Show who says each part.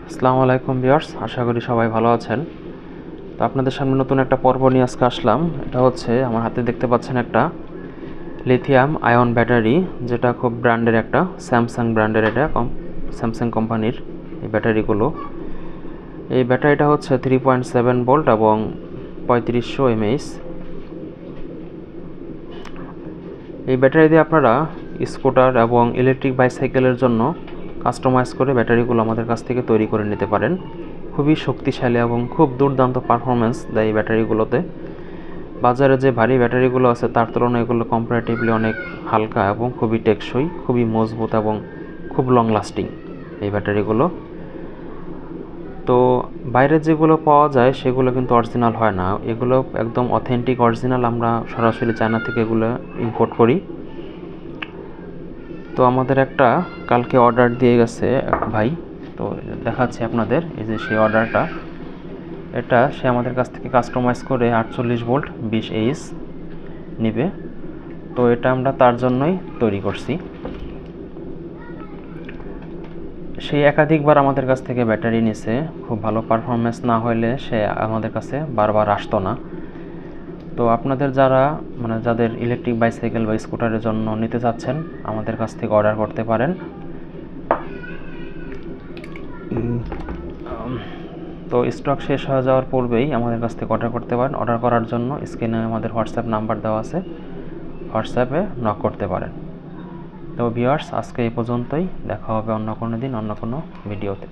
Speaker 1: আসসালামু আলাইকুম ভিউয়ার্স, আশা করি সবাই ভালো আছেন। তো আপনাদের সামনে নতুন একটা পর্ব নিয়ে আজকে আসলাম। এটা হচ্ছে আমার হাতে দেখতে পাচ্ছেন একটা লিথিয়াম আয়ন ব্যাটারি, যেটা খুব ব্র্যান্ডের একটা স্যামসাং ব্র্যান্ডের, এটা স্যামসাং কোম্পানির এই ব্যাটারিগুলো। এই ব্যাটারিটা হচ্ছে 3.7 ভোল্ট এবং 3500 mAh। এই ব্যাটারি দিয়ে আপনারা স্কুটার এবং ইলেকট্রিক বাইসাইকেলের জন্য কাস্টমাইজ করে ব্যাটারিগুলো আমাদের কাছ থেকে তৈরি করে নিতে পারেন। খুবই শক্তিশালী এবং খুব দুর্দান্ত পারফরমেন্স দেয় এই ব্যাটারিগুলোতে। বাজারে যে ভারী ব্যাটারিগুলো আছে তার তুলনায় এগুলো কম্পারেটিভলি অনেক হালকা এবং খুবই টেকসই, খুবই মজবুত এবং খুব লং লাস্টিং এই ব্যাটারিগুলো। তো বাইরে যেগুলো পাওয়া যায় সেগুলো কিন্তু অরিজিনাল হয় না, এগুলো একদম অথেন্টিক অরিজিনাল। আমরা সরাসরি চায়না থেকে এগুলো ইম্পোর্ট করি। তো আমাদের একটা কালকে অর্ডার দিয়ে গেছে এক ভাই, তো দেখাচ্ছি আপনাদের। এই যে সেই অর্ডারটা, এটা সে আমাদের কাছ থেকে কাস্টমাইজ করে 48 ভোল্ট 20 এইচ নিবে। তো এটা আমরা তার জন্যই তৈরি করছি। সে একাধিকবার আমাদের কাছ থেকে ব্যাটারি নিছে, খুব ভালো পারফরমেন্স না হলে সে আমাদের কাছে বারবার আসতো না। তো আপনাদের যাদের ইলেকট্রিক বাইসাইকেল বা স্কুটারের জন্য নিতে চাচ্ছেন, আমাদের কাছ থেকে অর্ডার করতে পারেন। তো স্টক শেষ হয়ে যাওয়ার পূর্বেই আমাদের কাছ থেকে অর্ডার করতে পারেন। অর্ডার করার জন্য স্ক্রিনে আমাদের হোয়াটসঅ্যাপ নাম্বার দেওয়া আছে, হোয়াটসঅ্যাপে নক করতে পারেন। তো ভিউয়ার্স, আজকে এই পর্যন্তই। দেখা হবে অন্য কোনো দিন অন্য কোনো ভিডিওতে।